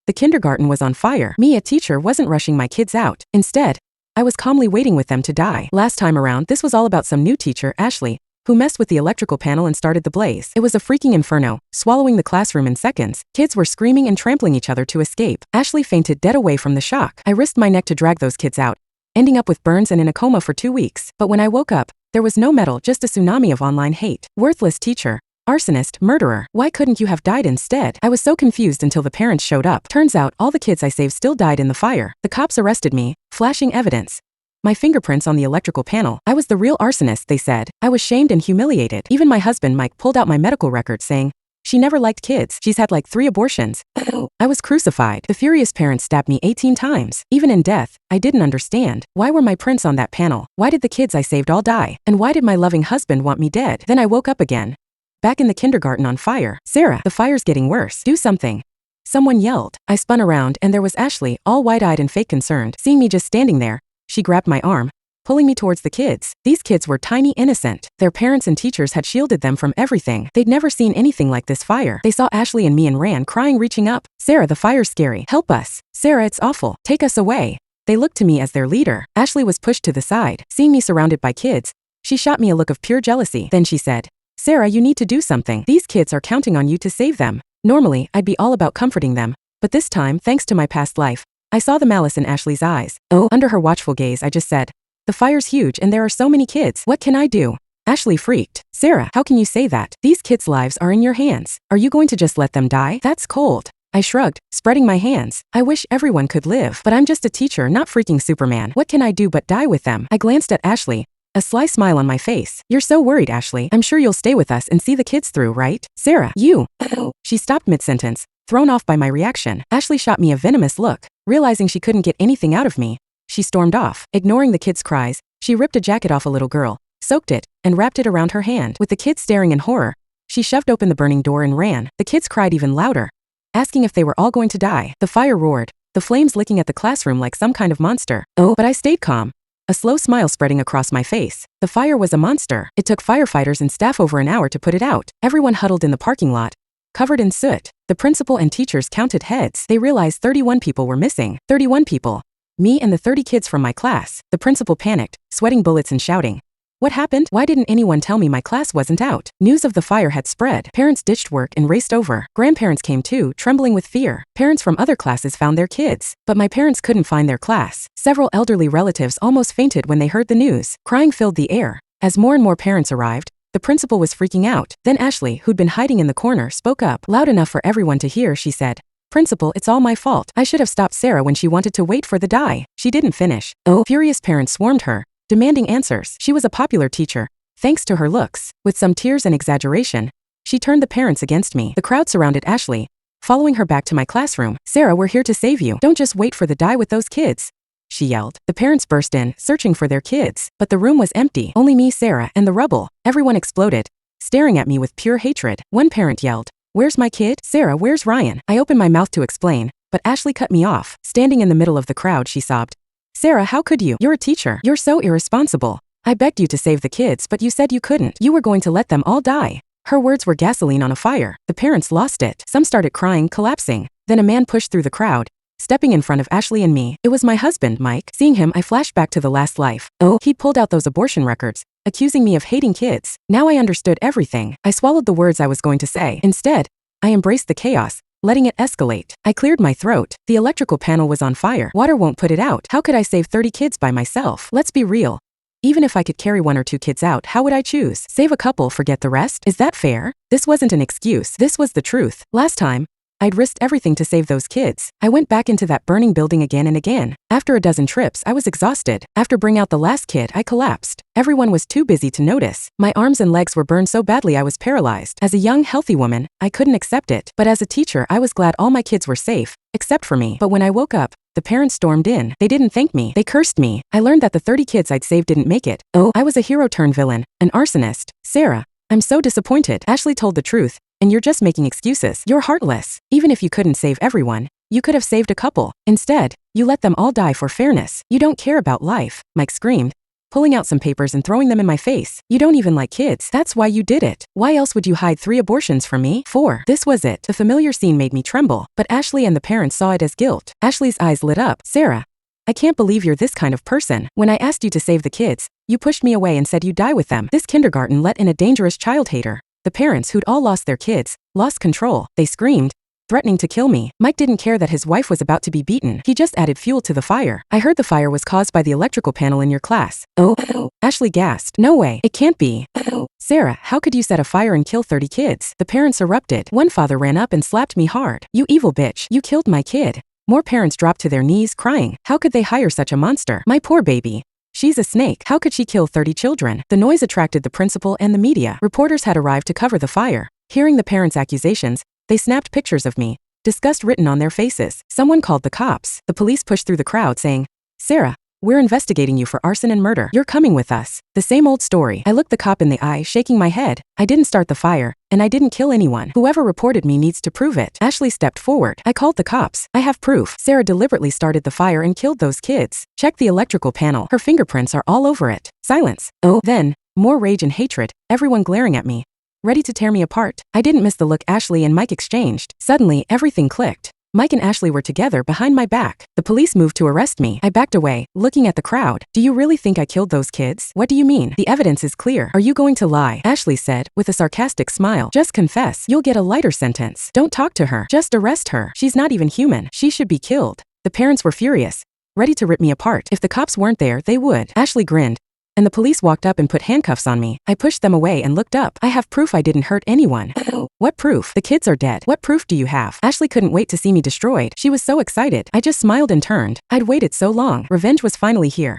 The kindergarten was on fire. Me, a teacher, wasn't rushing my kids out. Instead, I was calmly waiting with them to die. Last time around, this was all about some new teacher, Ashley, who messed with the electrical panel and started the blaze. It was a freaking inferno, swallowing the classroom in seconds. Kids were screaming and trampling each other to escape. Ashley fainted dead away from the shock. I risked my neck to drag those kids out, ending up with burns and in a coma for 2 weeks. But when I woke up, there was no metal, just a tsunami of online hate. Worthless teacher. Arsonist, murderer. Why couldn't you have died instead? I was so confused until the parents showed up. Turns out, all the kids I saved still died in the fire. The cops arrested me, flashing evidence. My fingerprints on the electrical panel. I was the real arsonist, they said. I was shamed and humiliated. Even my husband, Mike, pulled out my medical records saying, she never liked kids. She's had like 3 abortions. I was crucified. The furious parents stabbed me 18 times. Even in death, I didn't understand. Why were my prints on that panel? Why did the kids I saved all die? And why did my loving husband want me dead? Then I woke up again. Back in the kindergarten on fire. Sarah, the fire's getting worse. Do something. Someone yelled. I spun around and there was Ashley, all wide-eyed and fake concerned. Seeing me just standing there, she grabbed my arm, pulling me towards the kids. These kids were tiny, innocent. Their parents and teachers had shielded them from everything. They'd never seen anything like this fire. They saw Ashley and me and ran, crying, reaching up. Sarah, the fire's scary. Help us. Sarah, it's awful. Take us away. They looked to me as their leader. Ashley was pushed to the side. Seeing me surrounded by kids, she shot me a look of pure jealousy. Then she said, Sarah, you need to do something. These kids are counting on you to save them. Normally, I'd be all about comforting them. But this time, thanks to my past life, I saw the malice in Ashley's eyes. Under her watchful gaze, I just said, the fire's huge and there are so many kids. What can I do? Ashley freaked. Sarah, how can you say that? These kids' lives are in your hands. Are you going to just let them die? That's cold. I shrugged, spreading my hands. I wish everyone could live, but I'm just a teacher, not freaking Superman. What can I do but die with them? I glanced at Ashley, a sly smile on my face. You're so worried, Ashley. I'm sure you'll stay with us and see the kids through, right? Sarah, you. She stopped mid-sentence, thrown off by my reaction. Ashley shot me a venomous look. Realizing she couldn't get anything out of me, she stormed off. Ignoring the kids' cries, she ripped a jacket off a little girl, soaked it, and wrapped it around her hand. With the kids staring in horror, she shoved open the burning door and ran. The kids cried even louder, asking if they were all going to die. The fire roared, the flames licking at the classroom like some kind of monster. But I stayed calm, a slow smile spreading across my face. The fire was a monster. It took firefighters and staff over an hour to put it out. Everyone huddled in the parking lot, covered in soot. The principal and teachers counted heads. They realized 31 people were missing. 31 people. Me and the 30 kids from my class. The principal panicked, sweating bullets and shouting, what happened? Why didn't anyone tell me my class wasn't out? News of the fire had spread. Parents ditched work and raced over. Grandparents came too, trembling with fear. Parents from other classes found their kids, but my parents couldn't find their class. Several elderly relatives almost fainted when they heard the news. Crying filled the air. As more and more parents arrived, the principal was freaking out. Then Ashley, who'd been hiding in the corner, spoke up. Loud enough for everyone to hear, she said, Principal, it's all my fault. I should have stopped Sarah when she wanted to wait for the die. She didn't finish. Furious parents swarmed her, demanding answers. She was a popular teacher, thanks to her looks. With some tears and exaggeration, she turned the parents against me. The crowd surrounded Ashley, following her back to my classroom. Sarah, we're here to save you. Don't just wait for the die with those kids, she yelled. The parents burst in, searching for their kids. But the room was empty. Only me, Sarah, and the rubble. Everyone exploded, staring at me with pure hatred. One parent yelled, where's my kid? Sarah, where's Ryan? I opened my mouth to explain, but Ashley cut me off. Standing in the middle of the crowd, she sobbed, Sarah, how could you? You're a teacher. You're so irresponsible. I begged you to save the kids, but you said you couldn't. You were going to let them all die. Her words were gasoline on a fire. The parents lost it. Some started crying, collapsing. Then a man pushed through the crowd, stepping in front of Ashley and me. It was my husband, Mike. Seeing him, I flashed back to the last life. He'd pulled out those abortion records, accusing me of hating kids. Now I understood everything. I swallowed the words I was going to say. Instead, I embraced the chaos, letting it escalate. I cleared my throat. The electrical panel was on fire. Water won't put it out. How could I save 30 kids by myself? Let's be real. Even if I could carry 1 or 2 kids out, how would I choose? Save a couple, forget the rest? Is that fair? This wasn't an excuse. This was the truth. Last time, I'd risked everything to save those kids. I went back into that burning building again and again. After a dozen trips, I was exhausted. After bringing out the last kid, I collapsed. Everyone was too busy to notice. My arms and legs were burned so badly I was paralyzed. As a young, healthy woman, I couldn't accept it. But as a teacher, I was glad all my kids were safe, except for me. But when I woke up, the parents stormed in. They didn't thank me. They cursed me. I learned that the 30 kids I'd saved didn't make it. I was a hero turned villain, an arsonist. Sarah, I'm so disappointed. Ashley told the truth, and you're just making excuses. You're heartless. Even if you couldn't save everyone, you could have saved a couple. Instead, you let them all die for fairness. You don't care about life, Mike screamed, pulling out some papers and throwing them in my face. You don't even like kids. That's why you did it. Why else would you hide 3 abortions from me? 4. This was it. The familiar scene made me tremble, but Ashley and the parents saw it as guilt. Ashley's eyes lit up. Sarah, I can't believe you're this kind of person. When I asked you to save the kids, you pushed me away and said you'd die with them. This kindergarten let in a dangerous child hater. The parents, who'd all lost their kids, lost control. They screamed, threatening to kill me. Mike didn't care that his wife was about to be beaten. He just added fuel to the fire. I heard the fire was caused by the electrical panel in your class. Oh. Ashley gasped. No way. It can't be. Sarah, how could you set a fire and kill 30 kids? The parents erupted. One father ran up and slapped me hard. You evil bitch. You killed my kid. More parents dropped to their knees, crying. How could they hire such a monster? My poor baby. She's a snake. How could she kill 30 children? The noise attracted the principal and the media. Reporters had arrived to cover the fire. Hearing the parents' accusations, they snapped pictures of me, disgust written on their faces. Someone called the cops. The police pushed through the crowd saying, Sarah, we're investigating you for arson and murder. You're coming with us. The same old story. I looked the cop in the eye, shaking my head. I didn't start the fire, and I didn't kill anyone. Whoever reported me needs to prove it. Ashley stepped forward. I called the cops. I have proof. Sarah deliberately started the fire and killed those kids. Check the electrical panel. Her fingerprints are all over it. Silence. Oh. Then, more rage and hatred, everyone glaring at me, ready to tear me apart. I didn't miss the look Ashley and Mike exchanged. Suddenly, everything clicked. Mike and Ashley were together behind my back. The police moved to arrest me. I backed away, looking at the crowd. Do you really think I killed those kids? What do you mean? The evidence is clear. Are you going to lie? Ashley said, with a sarcastic smile. Just confess. You'll get a lighter sentence. Don't talk to her. Just arrest her. She's not even human. She should be killed. The parents were furious, ready to rip me apart. If the cops weren't there, they would. Ashley grinned, and the police walked up and put handcuffs on me. I pushed them away and looked up. I have proof I didn't hurt anyone. What proof? The kids are dead. What proof do you have? Ashley couldn't wait to see me destroyed. She was so excited. I just smiled and turned. I'd waited so long. Revenge was finally here.